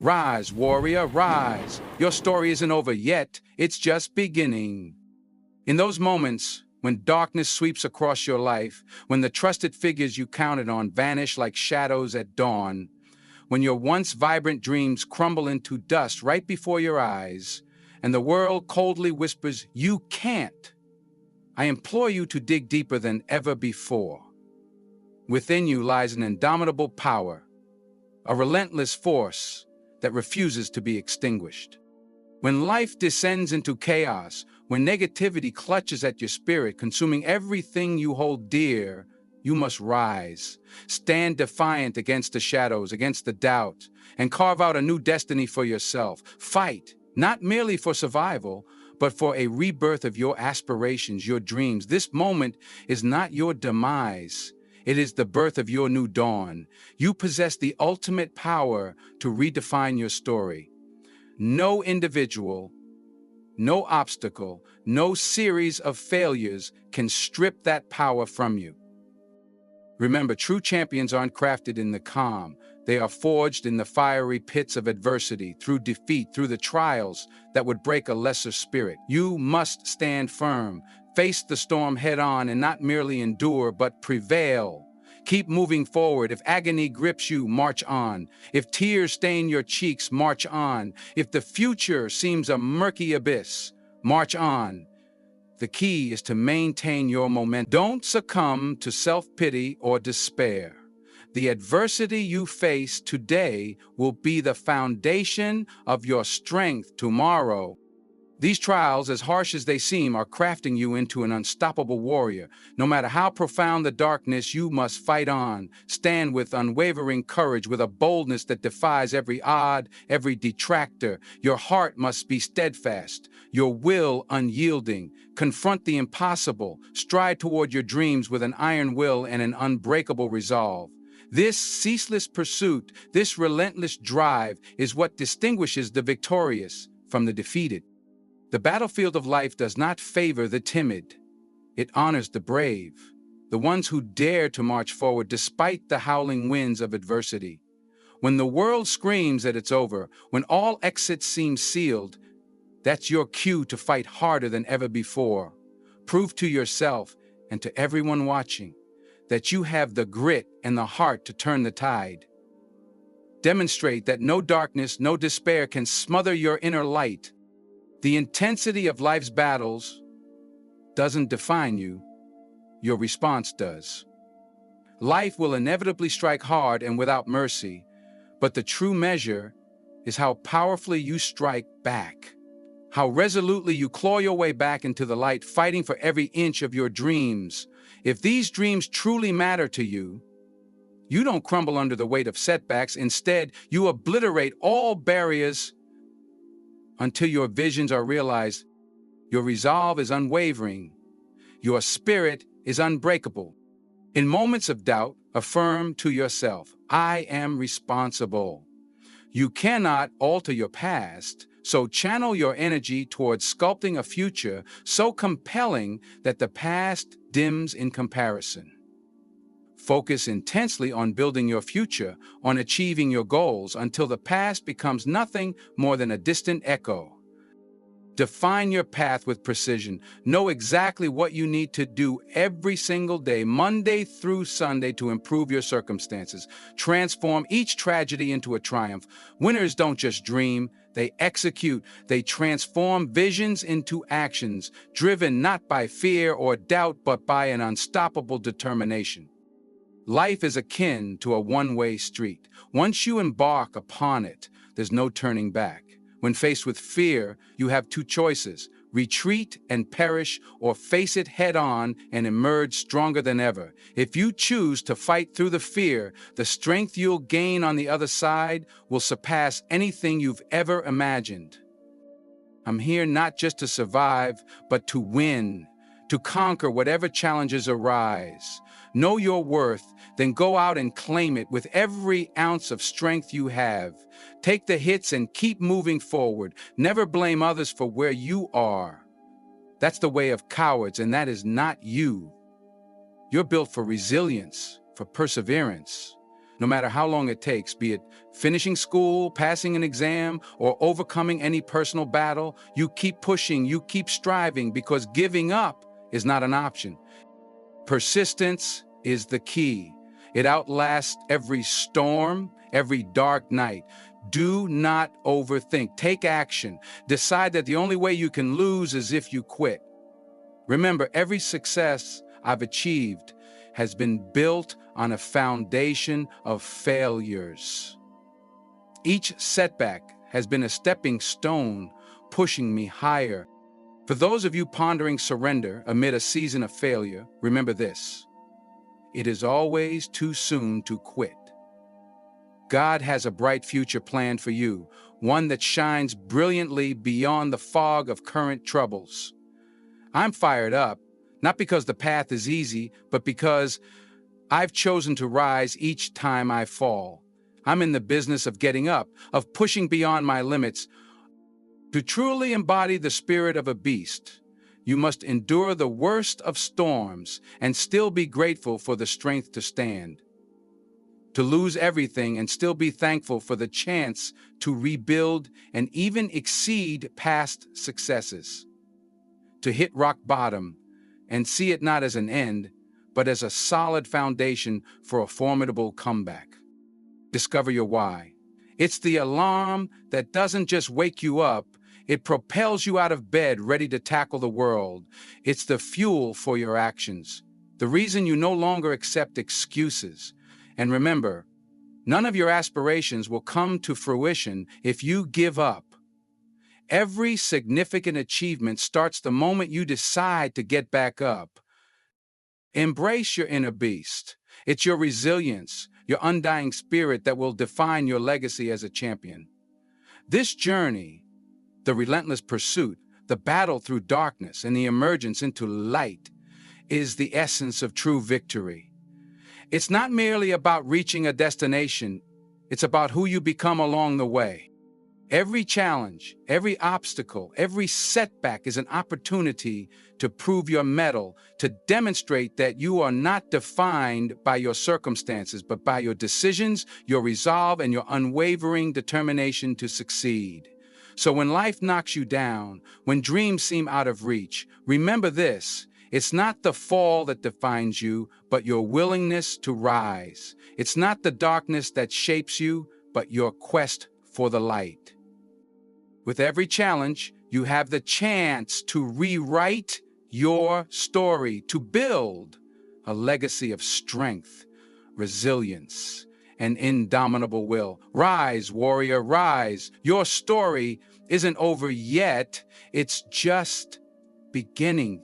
Rise, warrior, rise. Your story isn't over yet, it's just beginning. In those moments, when darkness sweeps across your life, when the trusted figures you counted on vanish like shadows at dawn, when your once vibrant dreams crumble into dust right before your eyes, and the world coldly whispers, "You can't," I implore you to dig deeper than ever before. Within you lies an indomitable power, a relentless force that refuses to be extinguished. When life descends into chaos, when negativity clutches at your spirit, consuming everything you hold dear, you must rise, stand defiant against the shadows, against the doubt, and carve out a new destiny for yourself. Fight, not merely for survival, but for a rebirth of your aspirations, your dreams. This moment is not your demise. It is the birth of your new dawn. You possess the ultimate power to redefine your story. No individual, no obstacle, no series of failures can strip that power from you. Remember, true champions aren't crafted in the calm. They are forged in the fiery pits of adversity, through defeat, through the trials that would break a lesser spirit. You must stand firm, face the storm head on, and not merely endure, but prevail. Keep moving forward. If agony grips you, march on. If tears stain your cheeks, march on. If the future seems a murky abyss, march on. The key is to maintain your momentum. Don't succumb to self-pity or despair. The adversity you face today will be the foundation of your strength tomorrow. These trials, as harsh as they seem, are crafting you into an unstoppable warrior. No matter how profound the darkness, you must fight on. Stand with unwavering courage, with a boldness that defies every odd, every detractor. Your heart must be steadfast, your will unyielding. Confront the impossible. Stride toward your dreams with an iron will and an unbreakable resolve. This ceaseless pursuit, this relentless drive, is what distinguishes the victorious from the defeated. The battlefield of life does not favor the timid. It honors the brave, the ones who dare to march forward despite the howling winds of adversity. When the world screams that it's over, when all exits seem sealed, that's your cue to fight harder than ever before. Prove to yourself and to everyone watching that you have the grit and the heart to turn the tide. Demonstrate that no darkness, no despair can smother your inner light. The intensity of life's battles doesn't define you, your response does. Life will inevitably strike hard and without mercy, but the true measure is how powerfully you strike back, how resolutely you claw your way back into the light, fighting for every inch of your dreams. If these dreams truly matter to you, you don't crumble under the weight of setbacks. Instead, you obliterate all barriers until your visions are realized. Your resolve is unwavering. Your spirit is unbreakable. In moments of doubt, affirm to yourself, "I am responsible." You cannot alter your past, so channel your energy towards sculpting a future so compelling that the past dims in comparison. Focus intensely on building your future, on achieving your goals, until the past becomes nothing more than a distant echo. Define your path with precision. Know exactly what you need to do every single day, Monday through Sunday, to improve your circumstances. Transform each tragedy into a triumph. Winners don't just dream, they execute. They transform visions into actions, driven not by fear or doubt, but by an unstoppable determination. Life is akin to a one-way street. Once you embark upon it, there's no turning back. When faced with fear, you have two choices: retreat and perish, or face it head-on and emerge stronger than ever. If you choose to fight through the fear, the strength you'll gain on the other side will surpass anything you've ever imagined. I'm here not just to survive, but to win, to conquer whatever challenges arise. Know your worth, then go out and claim it with every ounce of strength you have. Take the hits and keep moving forward. Never blame others for where you are. That's the way of cowards, and that is not you. You're built for resilience, for perseverance. No matter how long it takes, be it finishing school, passing an exam, or overcoming any personal battle, you keep pushing, you keep striving, because giving up is not an option. Persistence is the key. It outlasts every storm, every dark night. Do not overthink. Take action. Decide that the only way you can lose is if you quit. Remember, every success I've achieved has been built on a foundation of failures. Each setback has been a stepping stone pushing me higher. For those of you pondering surrender amid a season of failure, remember this: it is always too soon to quit. God has a bright future planned for you, one that shines brilliantly beyond the fog of current troubles. I'm fired up, not because the path is easy, but because I've chosen to rise each time I fall. I'm in the business of getting up, of pushing beyond my limits. To truly embody the spirit of a beast, you must endure the worst of storms and still be grateful for the strength to stand. To lose everything and still be thankful for the chance to rebuild and even exceed past successes. To hit rock bottom and see it not as an end, but as a solid foundation for a formidable comeback. Discover your why. It's the alarm that doesn't just wake you up, it propels you out of bed ready to tackle the world. It's the fuel for your actions, the reason you no longer accept excuses. And remember, none of your aspirations will come to fruition if you give up. Every significant achievement starts the moment you decide to get back up. Embrace your inner beast. It's your resilience, your undying spirit that will define your legacy as a champion. This journey, the relentless pursuit, the battle through darkness, and the emergence into light, is the essence of true victory. It's not merely about reaching a destination, it's about who you become along the way. Every challenge, every obstacle, every setback is an opportunity to prove your mettle, to demonstrate that you are not defined by your circumstances, but by your decisions, your resolve, and your unwavering determination to succeed. So when life knocks you down, when dreams seem out of reach, remember this: it's not the fall that defines you, but your willingness to rise. It's not the darkness that shapes you, but your quest for the light. With every challenge, you have the chance to rewrite your story, to build a legacy of strength, resilience, and indomitable will. Rise, warrior, rise. Your story isn't over yet, it's just beginning.